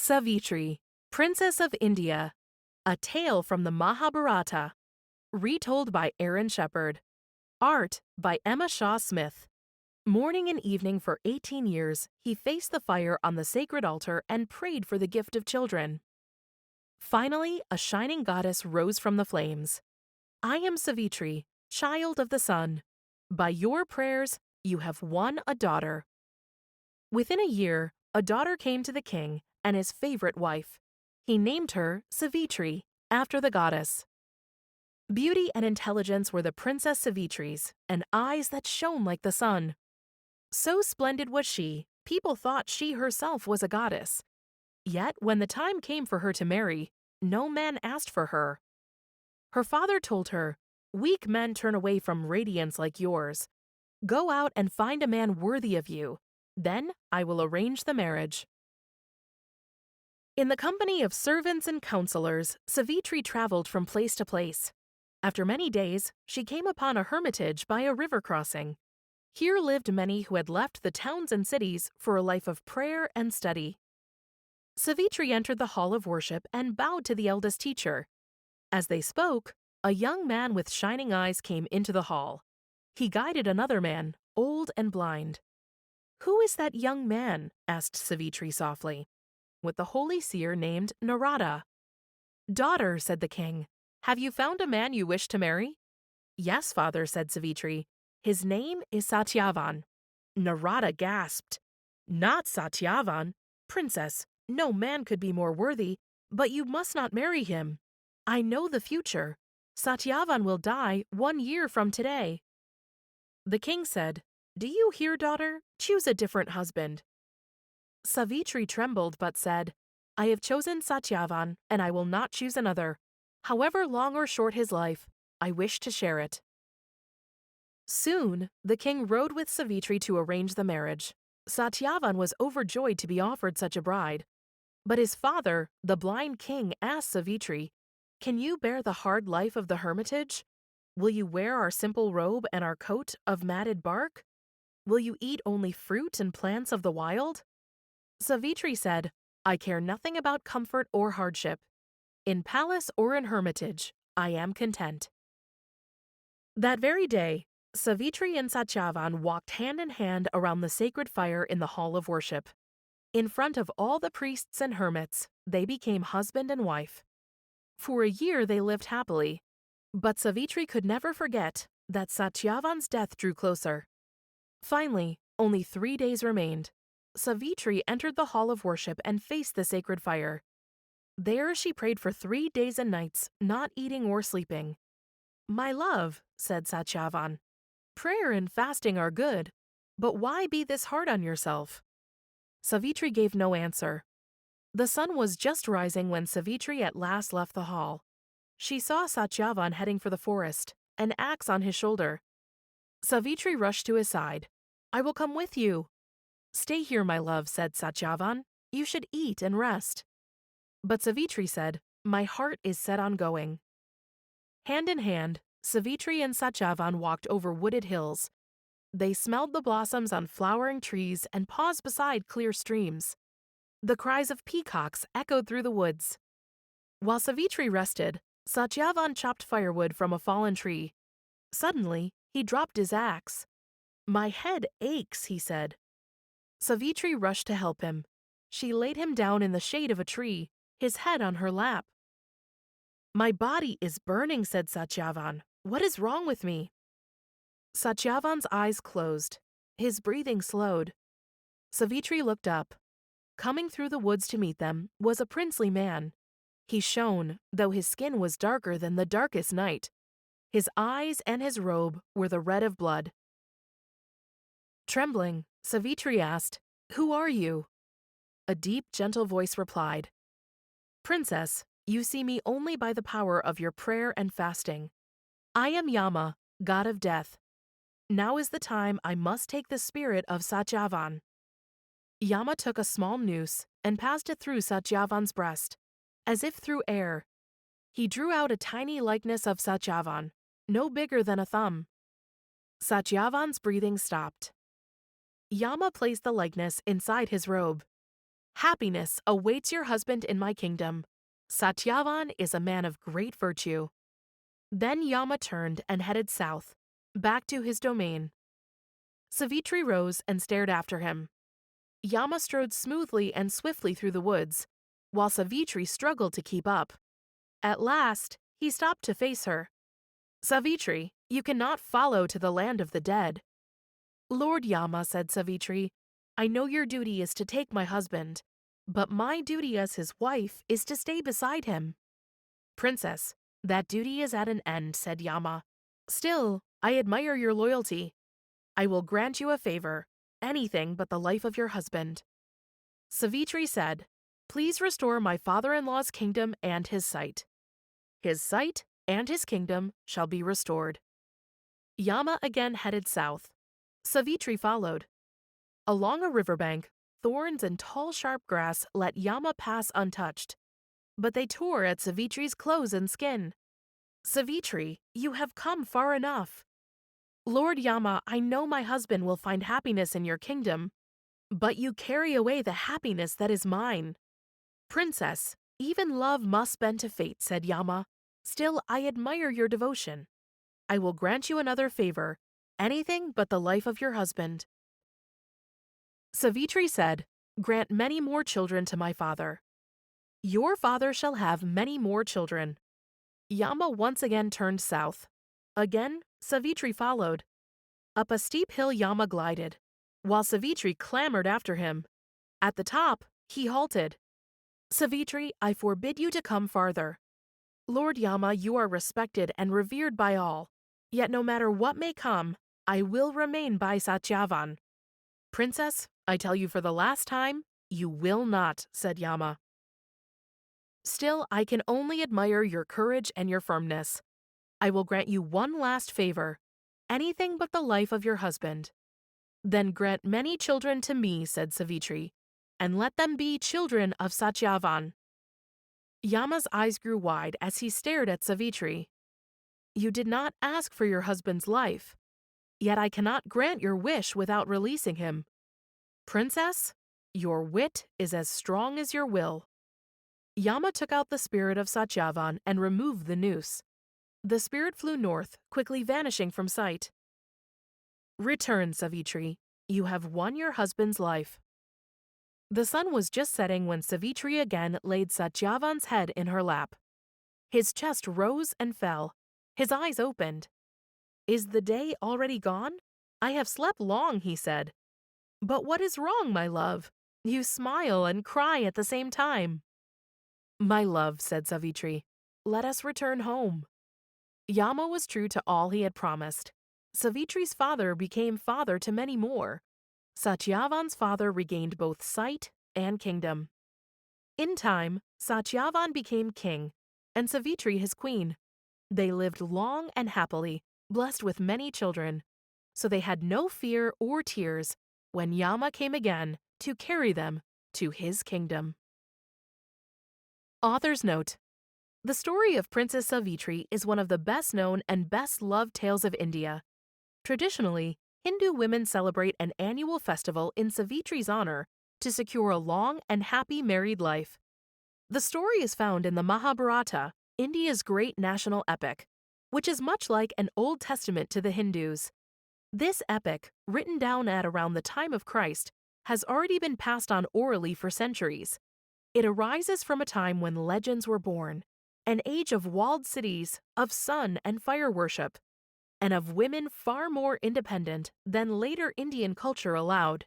Savitri, Princess of India, a tale from the Mahabharata, retold by Aaron Shepard, art by Emma Shaw Smith. Morning and evening for 18 years, he faced the fire on the sacred altar and prayed for the gift of children. Finally, a shining goddess rose from the flames. I am Savitri, child of the sun. By your prayers, you have won a daughter. Within a year, a daughter came to the king and his favorite wife. He named her Savitri, after the goddess. Beauty and intelligence were the Princess Savitri's, and eyes that shone like the sun. So splendid was she, people thought she herself was a goddess. Yet when the time came for her to marry, no man asked for her. Her father told her, "Weak men turn away from radiance like yours. Go out and find a man worthy of you. Then I will arrange the marriage." In the company of servants and counselors, Savitri traveled from place to place. After many days, she came upon a hermitage by a river crossing. Here lived many who had left the towns and cities for a life of prayer and study. Savitri entered the hall of worship and bowed to the eldest teacher. As they spoke, a young man with shining eyes came into the hall. He guided another man, old and blind. "Who is that young man?" asked Savitri softly. "With the holy seer named Narada." "Daughter," said the king, "have you found a man you wish to marry?" "Yes, father," said Savitri. "His name is Satyavan." Narada gasped. "Not Satyavan? Princess, no man could be more worthy, but you must not marry him. I know the future. Satyavan will die 1 year from today." The king said, "Do you hear, daughter? Choose a different husband." Savitri trembled but said, "I have chosen Satyavan, and I will not choose another. However long or short his life, I wish to share it." Soon, the king rode with Savitri to arrange the marriage. Satyavan was overjoyed to be offered such a bride. But his father, the blind king, asked Savitri, "Can you bear the hard life of the hermitage? Will you wear our simple robe and our coat of matted bark? Will you eat only fruit and plants of the wild?" Savitri said, "I care nothing about comfort or hardship. In palace or in hermitage, I am content." That very day, Savitri and Satyavan walked hand in hand around the sacred fire in the hall of worship. In front of all the priests and hermits, they became husband and wife. For a year they lived happily, but Savitri could never forget that Satyavan's death drew closer. Finally, only 3 days remained. Savitri entered the hall of worship and faced the sacred fire. There she prayed for 3 days and nights, not eating or sleeping. "My love," said Satyavan, "prayer and fasting are good, but why be this hard on yourself?" Savitri gave no answer. The sun was just rising when Savitri at last left the hall. She saw Satyavan heading for the forest, an axe on his shoulder. Savitri rushed to his side. "I will come with you." "Stay here, my love," said Satyavan. "You should eat and rest." But Savitri said, "My heart is set on going." Hand in hand, Savitri and Satyavan walked over wooded hills. They smelled the blossoms on flowering trees and paused beside clear streams. The cries of peacocks echoed through the woods. While Savitri rested, Satyavan chopped firewood from a fallen tree. Suddenly, he dropped his axe. "My head aches," he said. Savitri rushed to help him. She laid him down in the shade of a tree, his head on her lap. "My body is burning," said Satyavan. "What is wrong with me?" Satyavan's eyes closed. His breathing slowed. Savitri looked up. Coming through the woods to meet them was a princely man. He shone, though his skin was darker than the darkest night. His eyes and his robe were the red of blood. Trembling, Savitri asked, "Who are you?" A deep, gentle voice replied, "Princess, you see me only by the power of your prayer and fasting. I am Yama, god of death. Now is the time I must take the spirit of Satyavan." Yama took a small noose and passed it through Satyavan's breast, as if through air. He drew out a tiny likeness of Satyavan, no bigger than a thumb. Satyavan's breathing stopped. Yama placed the likeness inside his robe. Happiness awaits your husband in my kingdom. Satyavan is a man of great virtue. Then Yama turned and headed south, back to his domain. Savitri rose and stared after him. Yama strode smoothly and swiftly through the woods, while Savitri struggled to keep up. At last, he stopped to face her. Savitri, you cannot follow to the land of the dead. Lord Yama, said Savitri, I know your duty is to take my husband, but my duty as his wife is to stay beside him. Princess, that duty is at an end, said Yama. Still, I admire your loyalty. I will grant you a favor, anything but the life of your husband. Savitri said, Please restore my father-in-law's kingdom and his sight. His sight and his kingdom shall be restored. Yama again headed south. Savitri followed. Along a riverbank, thorns and tall sharp grass let Yama pass untouched, but they tore at Savitri's clothes and skin. Savitri, you have come far enough. Lord Yama, I know my husband will find happiness in your kingdom, but you carry away the happiness that is mine. Princess, even love must bend to fate, said Yama. Still, I admire your devotion. I will grant you another favor, anything but the life of your husband. Savitri said, Grant many more children to my father. Your father shall have many more children. Yama once again turned south. Again, Savitri followed. Up a steep hill Yama glided, while Savitri clamored after him. At the top, he halted. Savitri, I forbid you to come farther. Lord Yama, you are respected and revered by all, yet no matter what may come, I will remain by Satyavan. Princess, I tell you for the last time, you will not, said Yama. Still, I can only admire your courage and your firmness. I will grant you one last favor, anything but the life of your husband. Then grant many children to me, said Savitri, and let them be children of Satyavan. Yama's eyes grew wide as he stared at Savitri. You did not ask for your husband's life, yet I cannot grant your wish without releasing him. Princess, your wit is as strong as your will. Yama took out the spirit of Satyavan and removed the noose. The spirit flew north, quickly vanishing from sight. Return, Savitri. You have won your husband's life. The sun was just setting when Savitri again laid Satyavan's head in her lap. His chest rose and fell. His eyes opened. Is the day already gone? I have slept long, he said. But what is wrong, my love? You smile and cry at the same time. My love, said Savitri, let us return home. Yama was true to all he had promised. Savitri's father became father to many more. Satyavan's father regained both sight and kingdom. In time, Satyavan became king, and Savitri his queen. They lived long and happily, blessed with many children, so they had no fear or tears when Yama came again to carry them to his kingdom. Author's note: the story of Princess Savitri is one of the best-known and best-loved tales of India. Traditionally, Hindu women celebrate an annual festival in Savitri's honor to secure a long and happy married life. The story is found in the Mahabharata, India's great national epic, which is much like an Old Testament to the Hindus. This epic, written down at around the time of Christ, has already been passed on orally for centuries. It arises from a time when legends were born, an age of walled cities, of sun and fire worship, and of women far more independent than later Indian culture allowed.